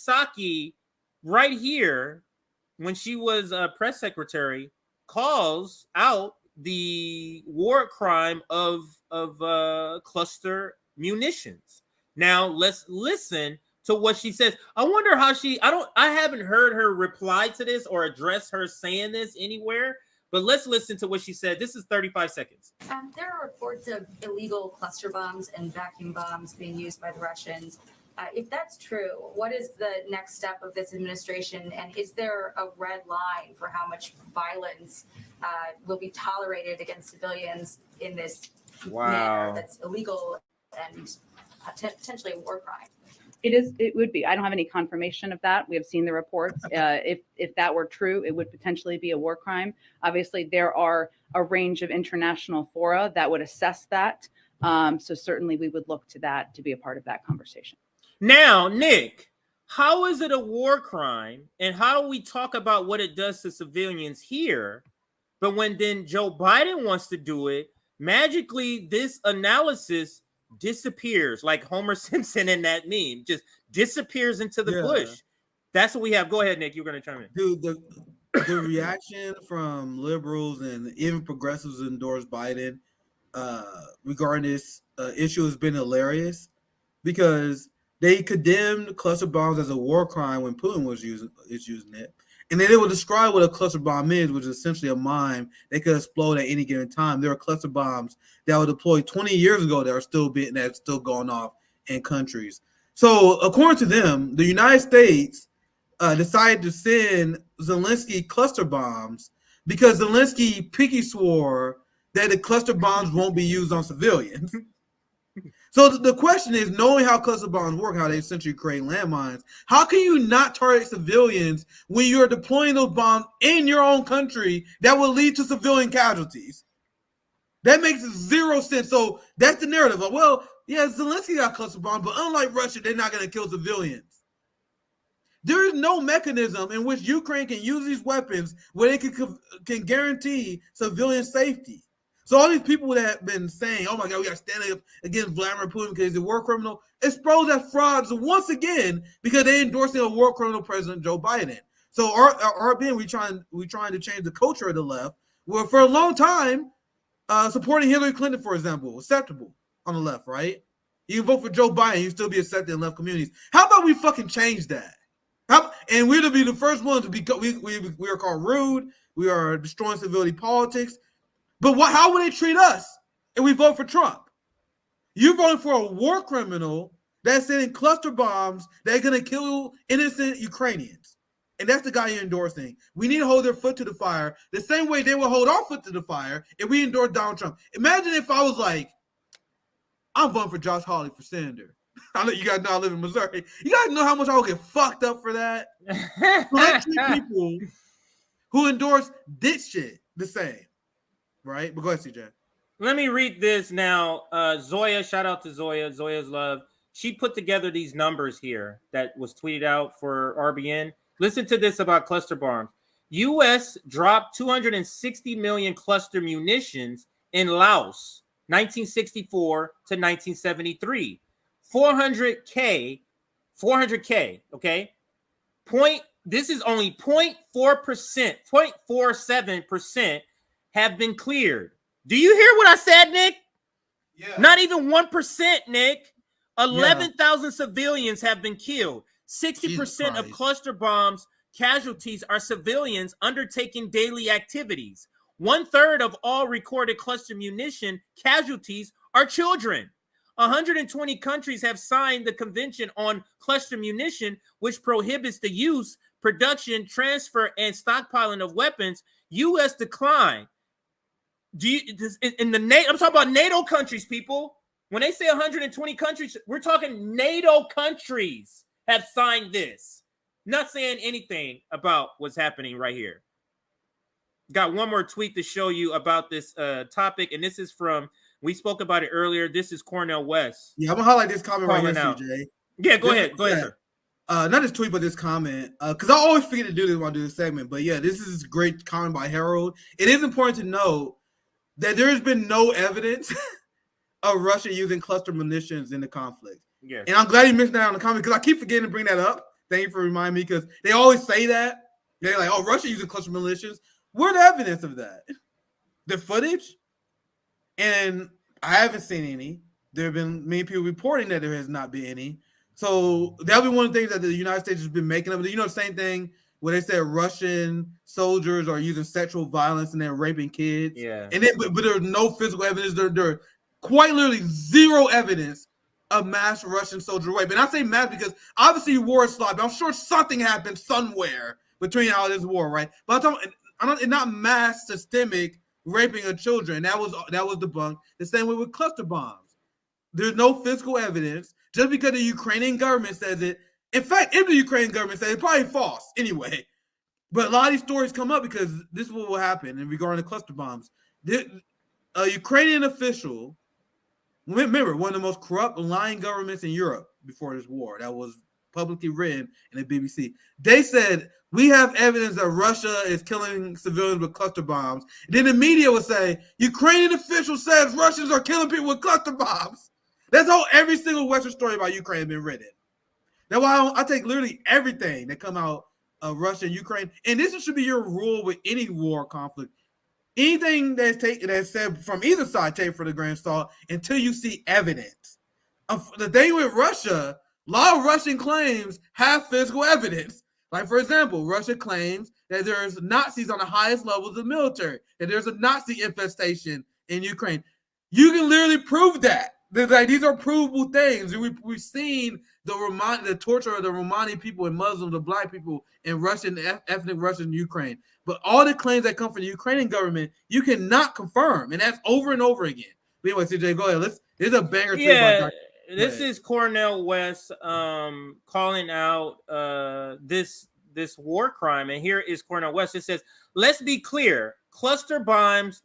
Psaki, right here, when she was a press secretary, calls out the war crime of cluster munitions. Now let's listen to what she says. I wonder how I haven't heard her reply to this or address her saying this anywhere, but let's listen to what she said. This is 35 seconds. There are reports of illegal cluster bombs and vacuum bombs being used by the Russians. If that's true, what is the next step of this administration? And is there a red line for how much violence will be tolerated against civilians in this manner that's illegal and potentially a war crime? It would be. I don't have any confirmation of that. We have seen the reports. If that were true, it would potentially be a war crime. Obviously, there are a range of international fora that would assess that. So certainly we would look to that to be a part of that conversation. Now, Nick, how is it a war crime? And how do we talk about what it does to civilians here? But when then Joe Biden wants to do it, magically this analysis disappears like Homer Simpson in that meme, just disappears into the bush. That's what we have. Go ahead, Nick. You're going to chime in. Dude, the reaction from liberals and even progressives who endorse Biden regarding this issue has been hilarious because they condemned cluster bombs as a war crime when Putin was using it. And then they will describe what a cluster bomb is, which is essentially a mine that could explode at any given time. There are cluster bombs that were deployed 20 years ago that are still going off in countries. So according to them, the United States decided to send Zelensky cluster bombs because Zelensky pinky swore that the cluster bombs won't be used on civilians. So the question is, knowing how cluster bombs work, how they essentially create landmines, how can you not target civilians when you're deploying those bombs in your own country that will lead to civilian casualties? That makes zero sense. So that's the narrative. Well, yeah, Zelensky got cluster bombs, but unlike Russia, they're not going to kill civilians. There is no mechanism in which Ukraine can use these weapons where they can guarantee civilian safety. So all these people that have been saying, oh my God, we got to stand up against Vladimir Putin because he's a war criminal, exposed as frauds once again because they endorsing a war criminal President Joe Biden. So RBN, we trying to change the culture of the left, where for a long time, supporting Hillary Clinton, for example, acceptable on the left, right? You vote for Joe Biden, you still be accepted in left communities. How about we fucking change that? And we're to be the first ones to be. We are called rude. We are destroying civility politics. But how would they treat us if we vote for Trump? You're voting for a war criminal that's sending cluster bombs that are going to kill innocent Ukrainians. And that's the guy you're endorsing. We need to hold their foot to the fire the same way they will hold our foot to the fire if we endorse Donald Trump. Imagine if I was like, I'm voting for Josh Hawley for senator. I know you guys know I live in Missouri. You guys know how much I will get fucked up for that? Let's treat people who endorse this shit the same. Right? But go ahead, CJ. Let me read this now. Zoya, shout out to Zoya. Zoya's love. She put together these numbers here that was tweeted out for RBN. Listen to this about cluster bombs. U.S. dropped 260 million cluster munitions in Laos, 1964 to 1973. 400K, okay? This is only 0.4%, 0.47% have been cleared. Do you hear what I said, Nick? Yeah. Not even 1%, Nick. 11,000 civilians have been killed. 60% of cluster bombs casualties are civilians undertaking daily activities. 1/3 of all recorded cluster munition casualties are children. 120 countries have signed the Convention on Cluster Munition, which prohibits the use, production, transfer, and stockpiling of weapons. U.S. declined. I'm talking about NATO countries, people. When they say 120 countries, we're talking NATO countries have signed this. Not saying anything about what's happening right here. Got one more tweet to show you about this topic, and this is from, we spoke about it earlier. This is Cornell West. Yeah, I'm going to highlight this comment right here, CJ. Yeah, go ahead. Go ahead, sir. Not this tweet, but this comment, because I always forget to do this when I do this segment. But yeah, this is a great comment by Harold. It is important to note that there has been no evidence of Russia using cluster munitions in the conflict. Yes. And I'm glad you mentioned that on the comment because I keep forgetting to bring that up Thank you for reminding me, because they always say that. They're like, oh, Russia using cluster militias. Where's the evidence of that? The footage? And I haven't seen any. There have been many people reporting that there has not been any. So that'll be one of the things that the United States has been making up. You know, the same thing where they said Russian soldiers are using sexual violence and they're raping kids. Yeah. And then, but there's no physical evidence. There quite literally zero evidence of mass Russian soldier rape. And I say mass because obviously war is sloppy. I'm sure something happened somewhere between all this war, right? But it's not mass systemic raping of children. That was debunked. The same way with cluster bombs. There's no physical evidence. Just because the Ukrainian government says it. In fact, if the Ukrainian government says it, it's probably false anyway. But a lot of these stories come up because this is what will happen in regarding the cluster bombs. A Ukrainian official, remember, one of the most corrupt, lying governments in Europe before this war, that was publicly written in the BBC. They said, we have evidence that Russia is killing civilians with cluster bombs. And then the media would say, Ukrainian official says Russians are killing people with cluster bombs. That's how every single Western story about Ukraine has been written. That's why I take literally everything that come out of Russia and Ukraine. And this should be your rule with any war conflict. Anything that's said from either side, take for the grain of salt until you see evidence. The thing with Russia, a lot of Russian claims have physical evidence. Like, for example, Russia claims that there's Nazis on the highest levels of the military, that there's a Nazi infestation in Ukraine. You can literally prove that. Like, these are provable things. We've seen the torture of the Romani people and Muslims, the black people in Russian, ethnic Russian Ukraine. But all the claims that come from the Ukrainian government, you cannot confirm. And that's over and over again. But anyway, CJ, go ahead. This is a banger. Yeah, this is Cornel West calling out this war crime. And here is Cornel West. It says, let's be clear. Cluster bombs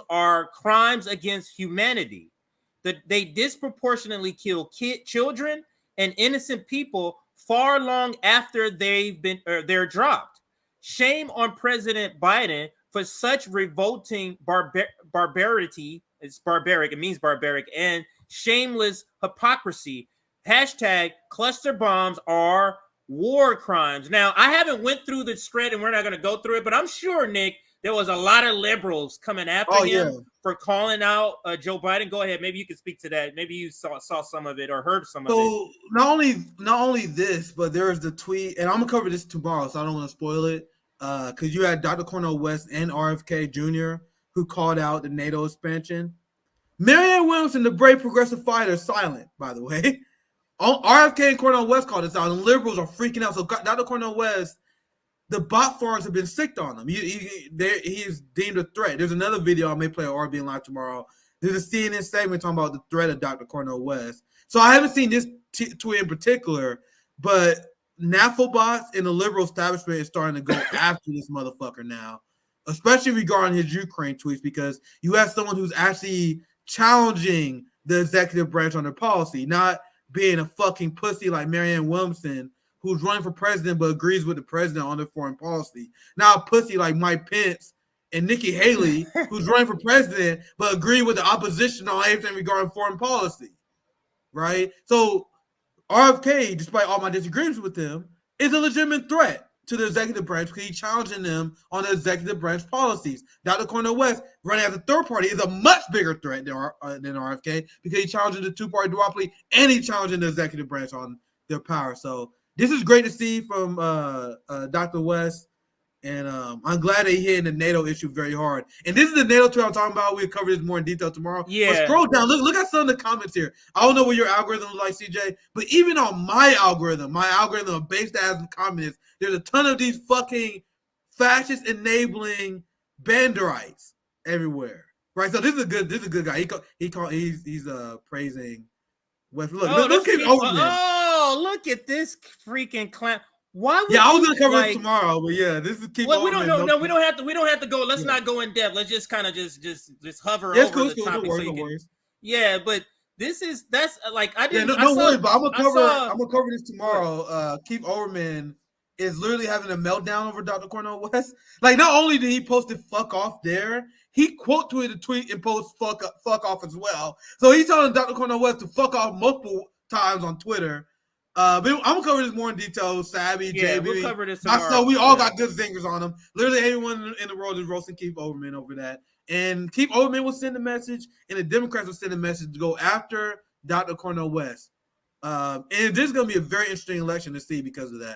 are crimes against humanity. They disproportionately kill children and innocent people far long after they're dropped. Shame on President Biden for such revolting barbarity. It's barbaric. It means barbaric and shameless hypocrisy. Hashtag cluster bombs are war crimes. Now, I haven't went through the thread and we're not going to go through it, but I'm sure, Nick, there was a lot of liberals coming after him for calling out Joe Biden. Go ahead. Maybe you can speak to that. Maybe you saw some of it or heard some of it. So not only this, but there's the tweet, and I'm gonna cover this tomorrow, so I don't want to spoil it. Because you had Dr. Cornel West and RFK Jr. who called out the NATO expansion. Marianne Williamson, the brave progressive fighter, is silent, by the way. RFK and Cornel West called this out, and liberals are freaking out. So Dr. Cornel West, the bot farms have been sicked on him. He is deemed a threat. There's another video I may play on RBN Live tomorrow. There's a CNN statement talking about the threat of Dr. Cornel West. So I haven't seen this tweet in particular, but NAFO bots and the liberal establishment is starting to go after this motherfucker now, especially regarding his Ukraine tweets, because you have someone who's actually challenging the executive branch on their policy, not being a fucking pussy like Marianne Williamson, who's running for president but agrees with the president on their foreign policy. Now a pussy like Mike Pence and Nikki Haley, who's running for president but agree with the opposition on everything regarding foreign policy, right? So RFK, despite all my disagreements with him, is a legitimate threat to the executive branch because he's challenging them on the executive branch policies. Dr. Cornel West, running as a third party, is a much bigger threat than RFK because he's challenging the two-party duopoly and he's challenging the executive branch on their power. So this is great to see from Dr. West, and I'm glad that he's hitting the NATO issue very hard. And this is the NATO tweet I'm talking about. We'll cover this more in detail tomorrow. Yeah. But scroll down. Look at some of the comments here. I don't know what your algorithm is like, CJ, but even on my algorithm of based as communists, there's a ton of these fucking fascist enabling Banderites everywhere. Right? So this is a good guy. He's praising West. Look at this freaking clown. Why would I was gonna cover this tomorrow, but yeah, this is keep. Well, we don't know. No, we don't have to go. Let's not go in depth. Let's just kind of just hover over the topic. Yeah, but that's like I didn't. No worries, but I'm gonna cover this tomorrow. Keith Olbermann is literally having a meltdown over Dr. Cornel West. Like, not only did he post it "fuck off" there, he quote tweeted a tweet and post "fuck off" as well. So he's telling Dr. Cornel West to fuck off multiple times on Twitter. But I'm gonna cover this more in detail. Sabby, Yeah, JB, we'll cover this tomorrow. so we all got good zingers on them. Literally, everyone in the world is roasting Keith Olbermann over that. And Keith Olbermann will send a message, and the Democrats will send a message to go after Dr. Cornel West. And this is going to be a very interesting election to see because of that.